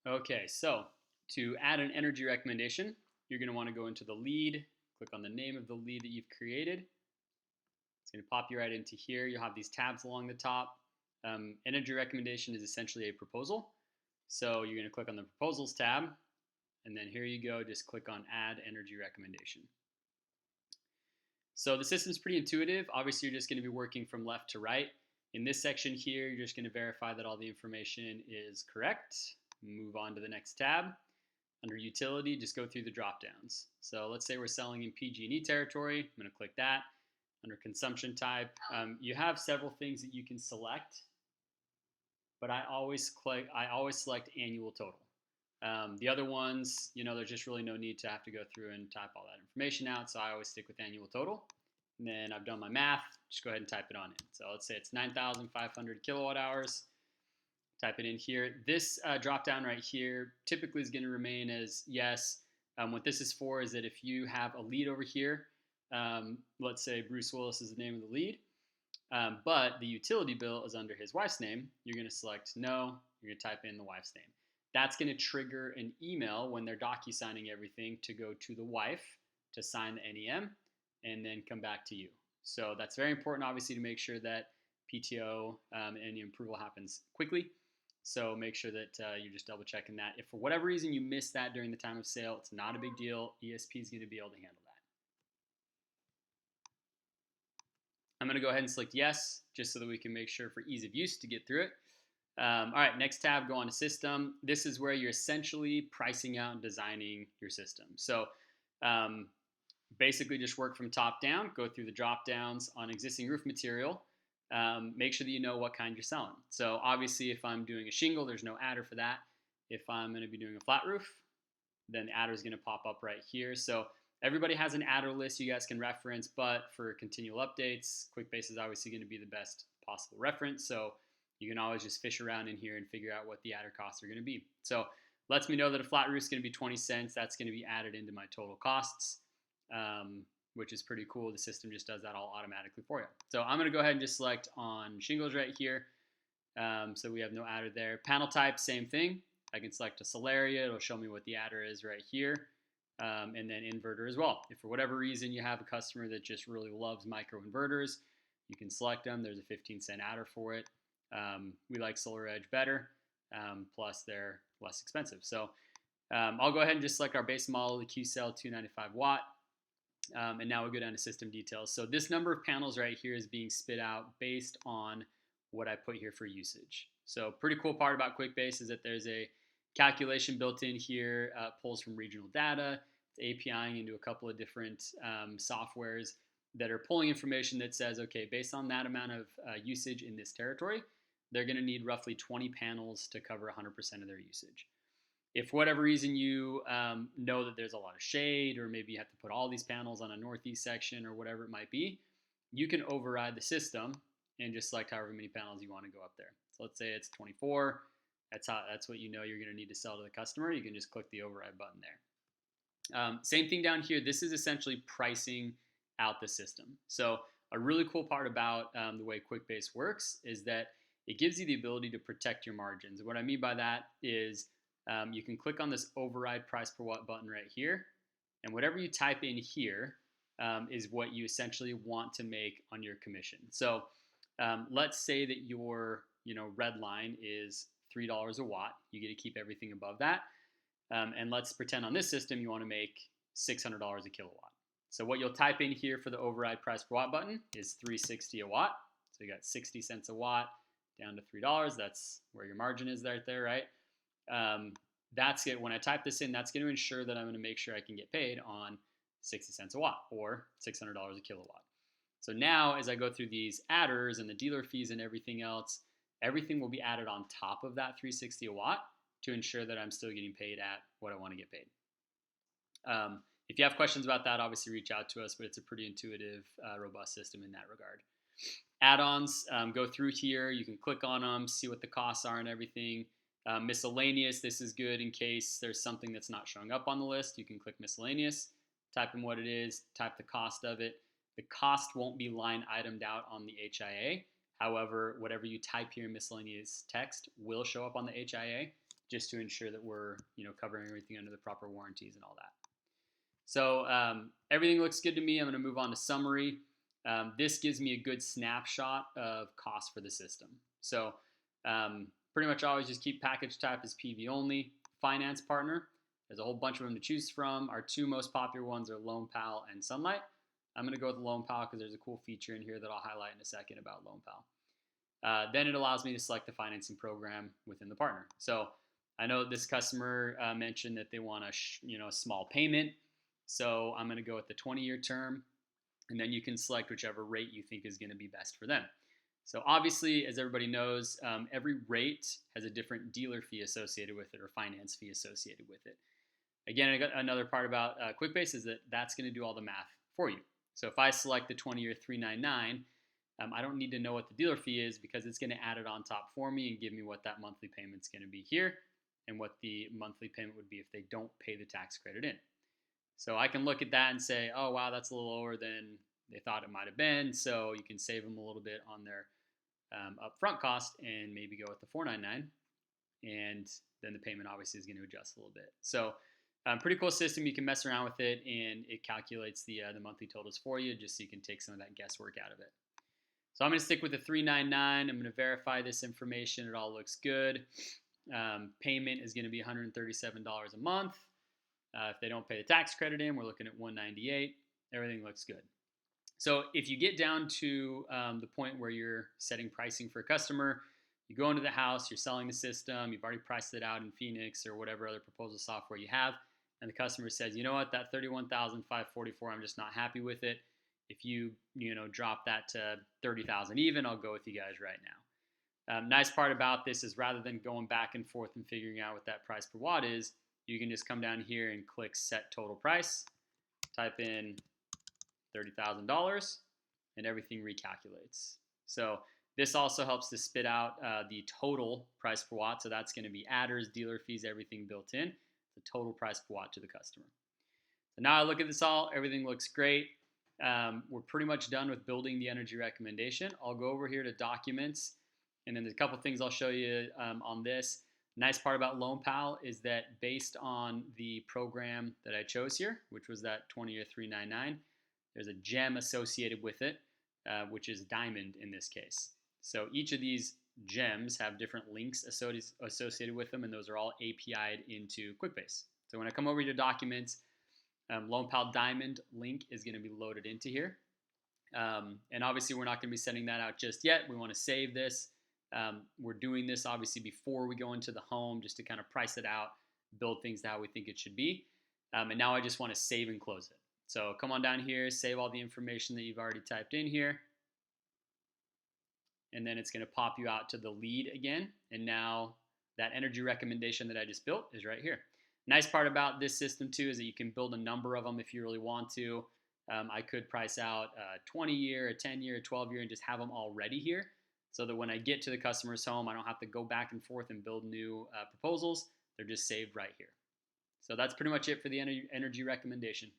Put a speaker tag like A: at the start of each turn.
A: Okay, so to add an energy recommendation, you're going to want to go into the lead, click on the name of the lead that you've created. It's going to pop you right into here. You'll have these tabs along the top. Energy recommendation is essentially a proposal. So you're going to click on the proposals tab, and then here you go, just click on add energy recommendation. So the system's pretty intuitive. Obviously, you're just going to be working from left to right. In this section here, you're just going to verify that all the information is correct. Move on to the next tab. Under utility, just go through the drop downs. So let's say we're selling in PG&E territory. I'm going to click that. Under consumption type, you have several things that you can select, but I always select annual total. The other ones, there's just really no need to have to go through and type all that information out. So I always stick with annual total. And then I've done my math. Just go ahead and type it on in. So let's say it's 9,500 kilowatt hours. Type it in here. This drop down right here typically is going to remain as yes. What this is for is that if you have a lead over here, let's say Bruce Willis is the name of the lead, but the utility bill is under his wife's name, you're going to select no. You're going to type in the wife's name. That's going to trigger an email when they're docu-signing everything to go to the wife to sign the NEM and then come back to you. So that's very important, obviously, to make sure that PTO and the approval happens quickly. So make sure that you're just double checking that. If for whatever reason you missed that during the time of sale, it's not a big deal. ESP is going to be able to handle that. I'm going to go ahead and select yes, just so that we can make sure for ease of use to get through it. All right, next tab, go on to system. This is where you're essentially pricing out and designing your system. So basically just work from top down, go through the drop downs on existing roof material. Make sure that you know what kind you're selling. So obviously if I'm doing a shingle, there's no adder for that. If I'm going to be doing a flat roof, then the adder is going to pop up right here. So everybody has an adder list you guys can reference, but for continual updates, QuickBase is obviously going to be the best possible reference. So you can always just fish around in here and figure out what the adder costs are going to be. So lets me know that a flat roof is going to be 20 cents. That's going to be added into my total costs, which is pretty cool. The system just does that all automatically for you. So I'm going to go ahead and just select on shingles right here. So we have no adder there. Panel type, same thing. I can select a Solaria. It'll show me what the adder is right here. And then inverter as well. If for whatever reason you have a customer that just really loves microinverters, you can select them. There's a 15-cent adder for it. We like SolarEdge better, plus they're less expensive. So I'll go ahead and just select our base model, the Qcell 295 watt. And now we'll go down to system details. So this number of panels right here is being spit out based on what I put here for usage. So pretty cool part about QuickBase is that there's a calculation built in here, pulls from regional data. It's APIing into a couple of different softwares that are pulling information that says, okay, based on that amount of usage in this territory, they're going to need roughly 20 panels to cover 100% of their usage. If for whatever reason you know that there's a lot of shade, or maybe you have to put all these panels on a northeast section or whatever it might be, you can override the system and just select however many panels you want to go up there. So let's say it's 24. That's what you know you're going to need to sell to the customer. You can just click the override button there. Same thing down here. This is essentially pricing out the system. So a really cool part about the way QuickBase works is that it gives you the ability to protect your margins. What I mean by that is you can click on this override price per watt button right here, and whatever you type in here is what you essentially want to make on your commission. So let's say that your red line is $3 a watt. You get to keep everything above that. And let's pretend on this system you want to make $600 a kilowatt. So what you'll type in here for the override price per watt button is $3.60 a watt. So you got 60 cents a watt down to $3. That's where your margin is right there, right? That's it. When I type this in, that's going to ensure that I'm going to make sure I can get paid on 60 cents a watt or $600 a kilowatt. So now as I go through these adders and the dealer fees and everything else, everything will be added on top of that 360 a watt to ensure that I'm still getting paid at what I want to get paid. If you have questions about that, obviously reach out to us, but it's a pretty intuitive, robust system in that regard. Add-ons, go through here. You can click on them, see what the costs are and everything. Miscellaneous, this is good in case there's something that's not showing up on the list. You can click miscellaneous, type in what it is, type the cost of it. The cost won't be line itemed out on the HIA. However, whatever you type here in miscellaneous text will show up on the HIA. just to ensure that we're covering everything under the proper warranties and all that. So everything looks good to me. I'm going to move on to summary. This gives me a good snapshot of cost for the system. So pretty much always just keep package type as PV only. Finance partner, there's a whole bunch of them to choose from. Our two most popular ones are LoanPal and Sunlight. I'm going to go with LoanPal because there's a cool feature in here that I'll highlight in a second about LoanPal. Then it allows me to select the financing program within the partner. So I know this customer mentioned that they want a small payment. So I'm going to go with the 20-year term, and then you can select whichever rate you think is going to be best for them. So obviously, as everybody knows, every rate has a different dealer fee associated with it or finance fee associated with it. Again, I got another part about QuickBase is that that's going to do all the math for you. So if I select the 20-year $399, I don't need to know what the dealer fee is because it's going to add it on top for me and give me what that monthly payment's going to be here and what the monthly payment would be if they don't pay the tax credit in. So I can look at that and say, oh, wow, that's a little lower than they thought it might have been. So you can save them a little bit on their upfront cost and maybe go with the $499. And then the payment obviously is going to adjust a little bit. So pretty cool system. You can mess around with it and it calculates the monthly totals for you just so you can take some of that guesswork out of it. So I'm going to stick with the $399. I'm going to verify this information. It all looks good. Payment is going to be $137 a month. If they don't pay the tax credit in, we're looking at $198. Everything looks good. So if you get down to the point where you're setting pricing for a customer, you go into the house, you're selling the system, you've already priced it out in Phoenix or whatever other proposal software you have, and the customer says, you know what, that $31,544, I'm just not happy with it. If you drop that to $30,000 even, I'll go with you guys right now. Nice part about this is rather than going back and forth and figuring out what that price per watt is, you can just come down here and click set total price, type in $30,000, and everything recalculates. So this also helps to spit out the total price per watt. So that's going to be adders, dealer fees, everything built in, the total price per watt to the customer. So now I look at this all, everything looks great. We're pretty much done with building the energy recommendation. I'll go over here to documents, and then there's a couple things I'll show you on this. Nice part about LoanPal is that based on the program that I chose here, which was that 20-year $399, there's a gem associated with it, which is Diamond in this case. So each of these gems have different links associated with them, and those are all API'd into QuickBase. So when I come over to documents, LoanPal Diamond link is going to be loaded into here. And obviously we're not going to be sending that out just yet. We want to save this. We're doing this obviously before we go into the home just to kind of price it out, build things to how we think it should be. And now I just want to save and close it. So come on down here, save all the information that you've already typed in here. And then it's going to pop you out to the lead again. And now that energy recommendation that I just built is right here. Nice part about this system too is that you can build a number of them if you really want to. I could price out a 20-year, a 10-year, a 12-year, and just have them all ready here so that when I get to the customer's home, I don't have to go back and forth and build new proposals. They're just saved right here. So that's pretty much it for the energy recommendation.